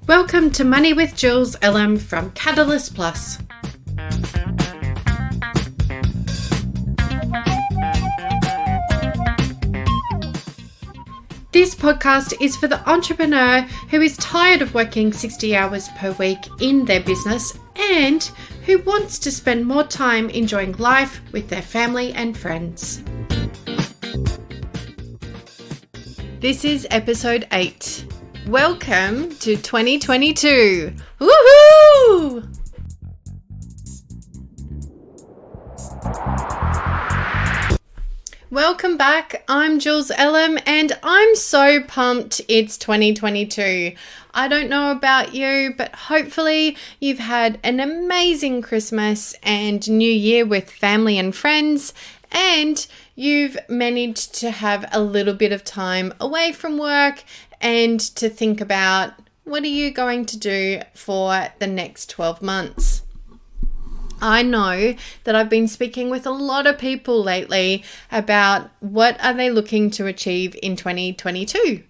Welcome to Money with Jules LM from Catalyst Plus. This podcast is for the entrepreneur who is tired of working 60 hours per week in their business and who wants to spend more time enjoying life with their family and friends. This is episode 8. Welcome to 2022. Woohoo! Welcome back. I'm Jules Ellum and I'm so pumped it's 2022. I don't know about you, but hopefully you've had an amazing Christmas and New Year with family and friends, and you've managed to have a little bit of time away from work and to think about what are you going to do for the next 12 months. I know that I've been speaking with a lot of people lately about what are they looking to achieve in 2022.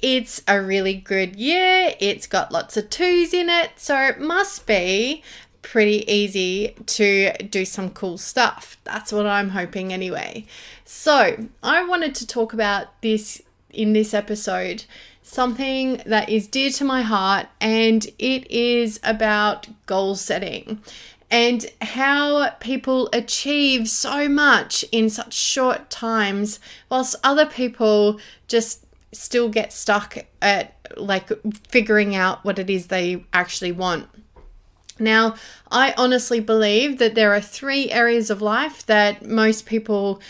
It's a really good year. It's got lots of twos in it, so it must be pretty easy to do some cool stuff. That's what I'm hoping anyway. So I wanted to talk about this in this episode, something that is dear to my heart, and it is about goal setting and how people achieve so much in such short times whilst other people just still get stuck at figuring out what it is they actually want. Now, I honestly believe that there are 3 areas of life that most people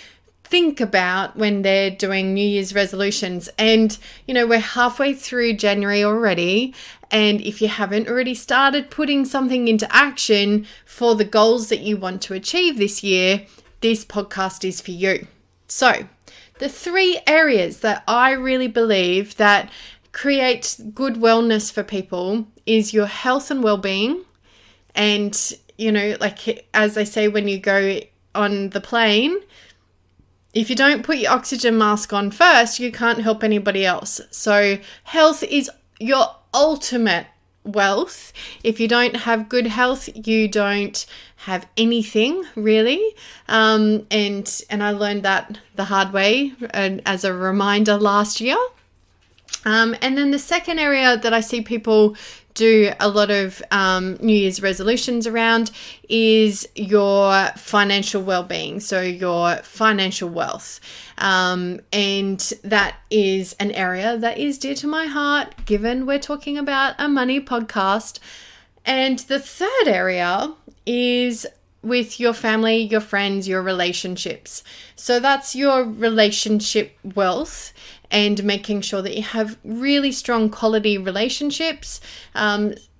think about when they're doing New Year's resolutions. And, we're halfway through January already. And if you haven't already started putting something into action for the goals that you want to achieve this year, this podcast is for you. So, the 3 areas that I really believe that create good wellness for people is your health and well-being. And, as they say, when you go on the plane, if you don't put your oxygen mask on first, you can't help anybody else. So health is your ultimate wealth. If you don't have good health, you don't have anything really. And I learned that the hard way as a reminder last year. And then the second area that I see people do a lot of New Year's resolutions around is your financial well-being, so your financial wealth. And that is an area that is dear to my heart, given we're talking about a money podcast. And the third area is with your family, your friends, your relationships. So that's your relationship wealth and making sure that you have really strong quality relationships.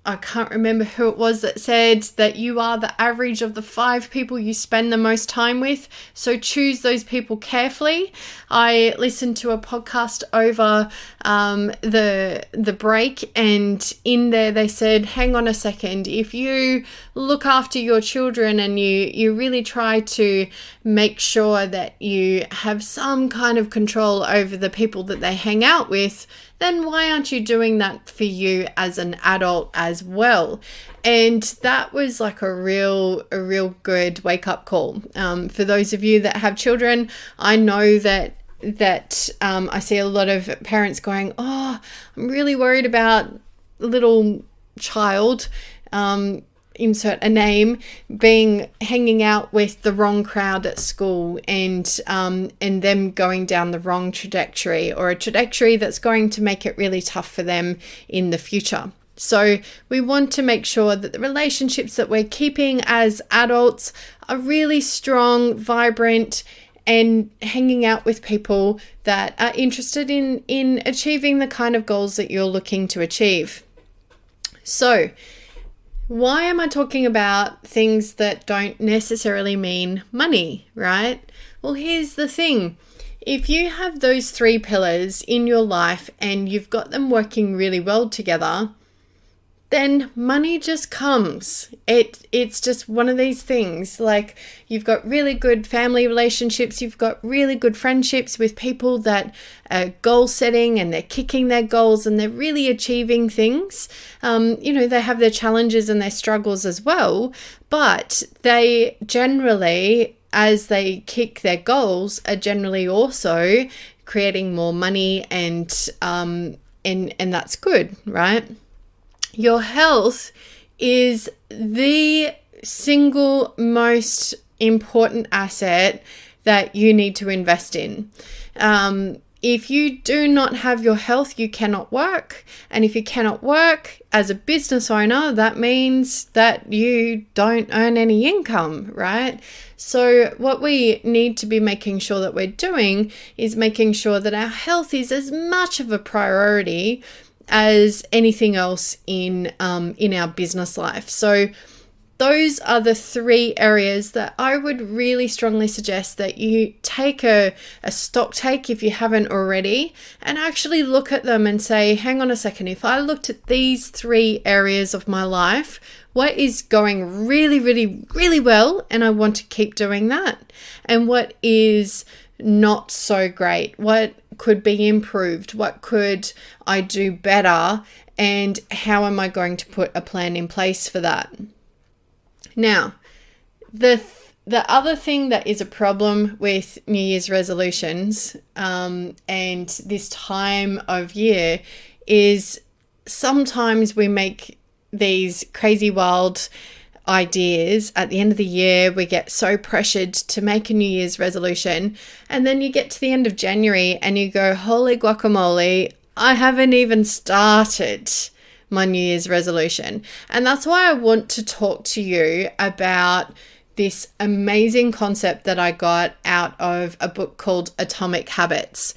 I can't remember who it was that said that you are the average of the 5 people you spend the most time with. So choose those people carefully. I listened to a podcast over the break, and in there they said, hang on a second, if you look after your children and you really try to make sure that you have some kind of control over the people that they hang out with, then why aren't you doing that for you as an adult as well? And that was like a real good wake-up call. For those of you that have children, I know that I see a lot of parents going, oh, I'm really worried about little child, insert a name, hanging out with the wrong crowd at school and them going down the wrong trajectory, or a trajectory that's going to make it really tough for them in the future. So we want to make sure that the relationships that we're keeping as adults are really strong, vibrant, and hanging out with people that are interested in achieving the kind of goals that you're looking to achieve. So why am I talking about things that don't necessarily mean money, right? Well, here's the thing. If you have those 3 pillars in your life and you've got them working really well together, then money just comes. It's just one of these things. Like, you've got really good family relationships, you've got really good friendships with people that are goal setting and they're kicking their goals and they're really achieving things. They have their challenges and their struggles as well, but they generally, as they kick their goals, are generally also creating more money, and that's good, right? Your health is the single most important asset that you need to invest in. If you do not have your health, you cannot work. And if you cannot work as a business owner, that means that you don't earn any income, right? So what we need to be making sure that we're doing is making sure that our health is as much of a priority as anything else in our business life. So those are the 3 areas that I would really strongly suggest that you take a stock take, if you haven't already, and actually look at them and say, hang on a second, if I looked at these 3 areas of my life, what is going really, really, really well, and I want to keep doing that, and what is not so great, what could be improved, what could I do better, and how am I going to put a plan in place for that? Now, the other thing that is a problem with New Year's resolutions and this time of year is sometimes we make these crazy wild ideas at the end of the year. We get so pressured to make a New Year's resolution, and then you get to the end of January and you go, holy guacamole, I haven't even started my New Year's resolution. And that's why I want to talk to you about this amazing concept that I got out of a book called Atomic Habits.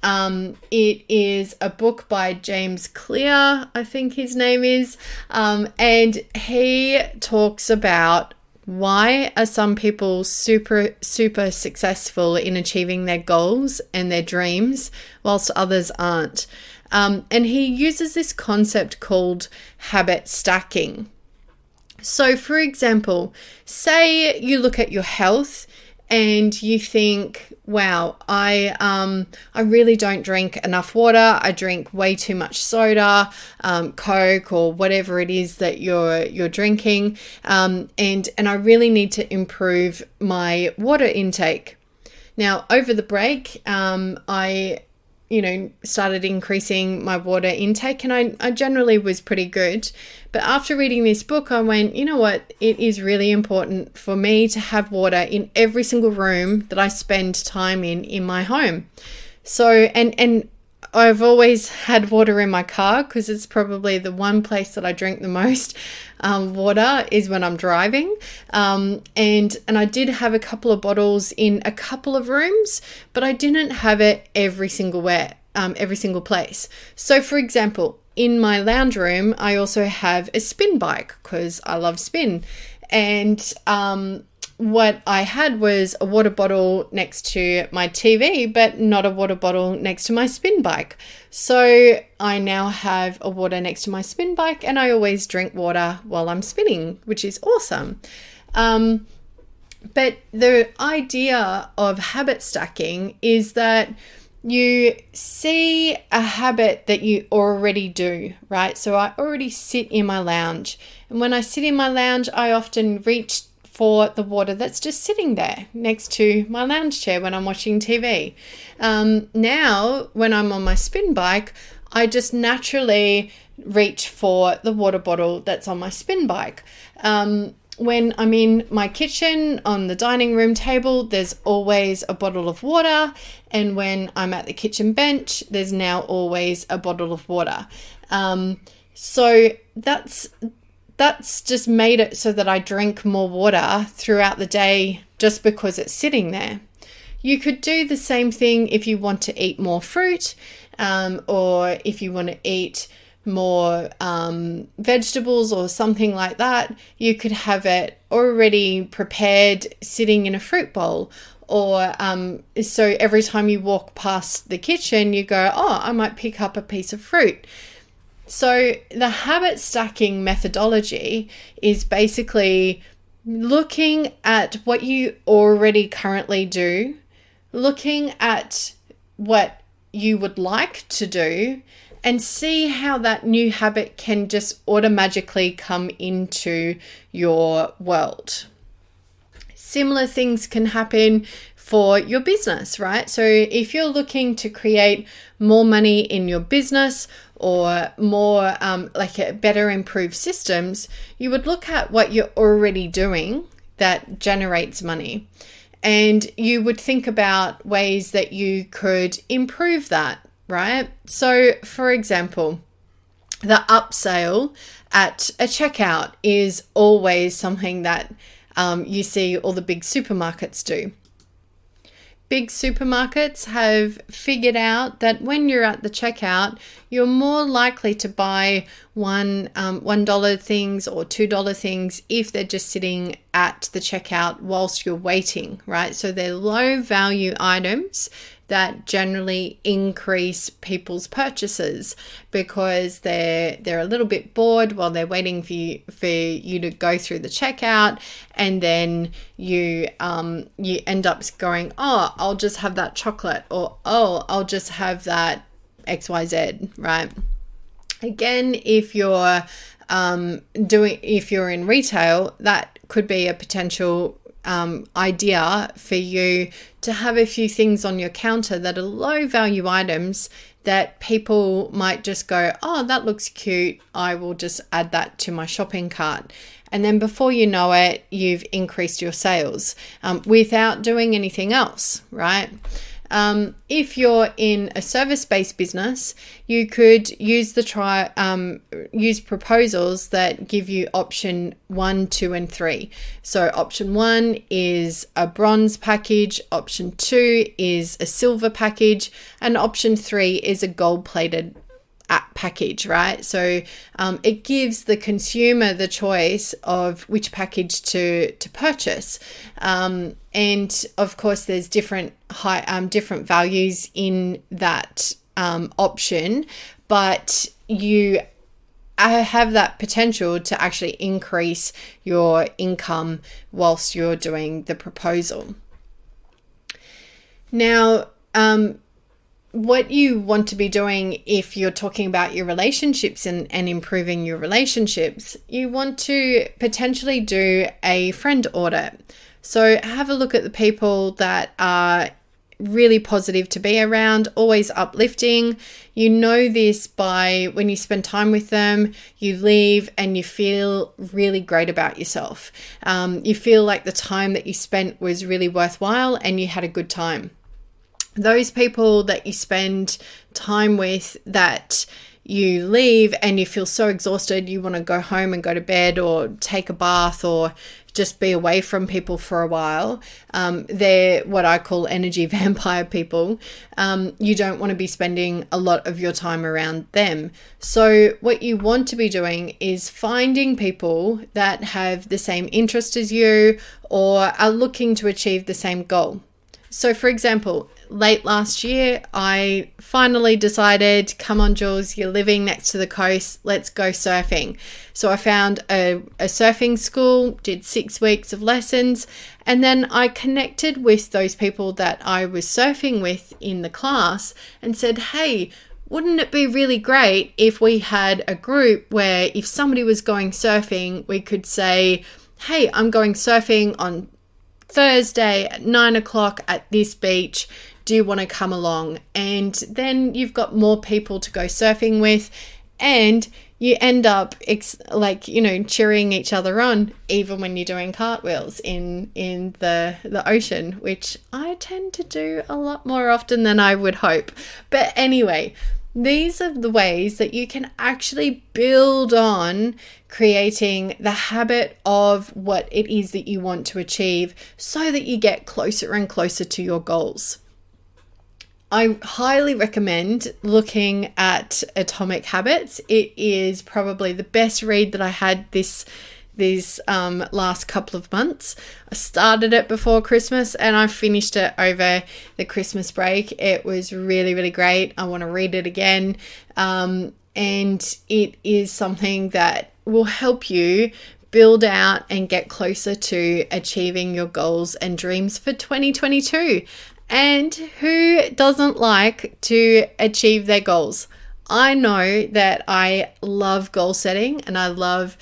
It is a book by James Clear, I think his name is, and he talks about why are some people super, super successful in achieving their goals and their dreams whilst others aren't. And he uses this concept called habit stacking. So, for example, say you look at your health and you think, wow, I really don't drink enough water. I drink way too much soda, Coke, or whatever it is that you're drinking, and I really need to improve my water intake. Now, over the break, I started increasing my water intake, and I generally was pretty good. But after reading this book, I went, you know what? It is really important for me to have water in every single room that I spend time in my home. So, and I've always had water in my car because it's probably the one place that I drink the most water is when I'm driving. And I did have a couple of bottles in a couple of rooms, but I didn't have it every single place. So, for example, in my lounge room, I also have a spin bike because I love spin. And what I had was a water bottle next to my TV, but not a water bottle next to my spin bike. So I now have a water next to my spin bike, and I always drink water while I'm spinning, which is awesome. But the idea of habit stacking is that you see a habit that you already do, right? So I already sit in my lounge. And when I sit in my lounge, I often reach for the water that's just sitting there next to my lounge chair when I'm watching TV. Now, when I'm on my spin bike, I just naturally reach for the water bottle that's on my spin bike. When I'm in my kitchen on the dining room table, there's always a bottle of water. And when I'm at the kitchen bench, there's now always a bottle of water. So that's just made it so that I drink more water throughout the day just because it's sitting there. You could do the same thing if you want to eat more fruit, or if you want to eat more vegetables or something like that. You could have it already prepared sitting in a fruit bowl, or so every time you walk past the kitchen you go, oh, I might pick up a piece of fruit. So the habit stacking methodology is basically looking at what you already currently do, looking at what you would like to do, and see how that new habit can just automatically come into your world. Similar things can happen for your business, right? So if you're looking to create more money in your business or more better improved systems, you would look at what you're already doing that generates money. And you would think about ways that you could improve that, right? So for example, the upsell at a checkout is always something that you see all the big supermarkets do. Big supermarkets have figured out that when you're at the checkout, you're more likely to buy $1 things or $2 things if they're just sitting at the checkout whilst you're waiting, right? So they're low value items that generally increase people's purchases because they're a little bit bored while they're waiting for you to go through the checkout, and then you end up going, oh, I'll just have that chocolate, or oh, I'll just have that XYZ, right? Again, if you're in retail, that could be a potential idea for you to have a few things on your counter that are low value items that people might just go, oh, that looks cute, I will just add that to my shopping cart. And then before you know it, you've increased your sales without doing anything else, right? If you're in a service-based business, you could use use proposals that give you option 1, 2, and 3. So option 1 is a bronze package, option 2 is a silver package, and option 3 is a gold-plated package, right? So it gives the consumer the choice of which package to purchase. And of course, there's different values in that option, but you have that potential to actually increase your income whilst you're doing the proposal. Now, what you want to be doing if you're talking about your relationships and improving your relationships, you want to potentially do a friend audit. So have a look at the people that are really positive to be around, always uplifting. You know this by when you spend time with them, you leave and you feel really great about yourself. You feel like the time that you spent was really worthwhile and you had a good time. Those people that you spend time with that you leave and you feel so exhausted, you want to go home and go to bed or take a bath or just be away from people for a while. They're what I call energy vampire people. You don't want to be spending a lot of your time around them. So what you want to be doing is finding people that have the same interest as you or are looking to achieve the same goal. So for example, late last year, I finally decided, come on, Jules, you're living next to the coast, let's go surfing. So I found a surfing school, did 6 weeks of lessons, and then I connected with those people that I was surfing with in the class and said, hey, wouldn't it be really great if we had a group where if somebody was going surfing, we could say, hey, I'm going surfing on Thursday at 9 o'clock at this beach. Do you want to come along? And then you've got more people to go surfing with, and you end up cheering each other on, even when you're doing cartwheels in the ocean, which I tend to do a lot more often than I would hope. But anyway, these are the ways that you can actually build on creating the habit of what it is that you want to achieve so that you get closer and closer to your goals. I highly recommend looking at Atomic Habits. It is probably the best read that I had this these last couple of months. I started it before Christmas and I finished it over the Christmas break. It was really, really great. I want to read it again. And it is something that will help you build out and get closer to achieving your goals and dreams for 2022. And who doesn't like to achieve their goals? I know that I love goal setting and I love,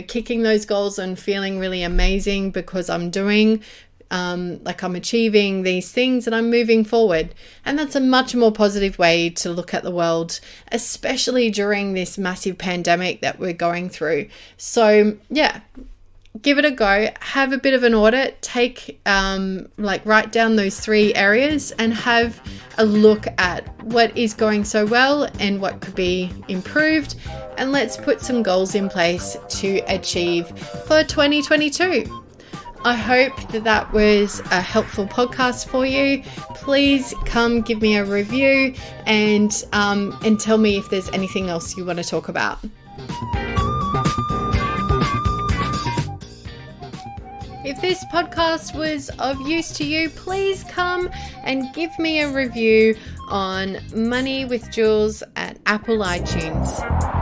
kicking those goals and feeling really amazing because I'm doing, I'm achieving these things and I'm moving forward. And that's a much more positive way to look at the world, especially during this massive pandemic that we're going through. So yeah, give it a go, have a bit of an audit, write down those 3 areas and have a look at what is going so well and what could be improved. And let's put some goals in place to achieve for 2022. I hope that was a helpful podcast for you. Please come give me a review and tell me if there's anything else you want to talk about. If this podcast was of use to you, please come and give me a review on Money with Jules at Apple iTunes.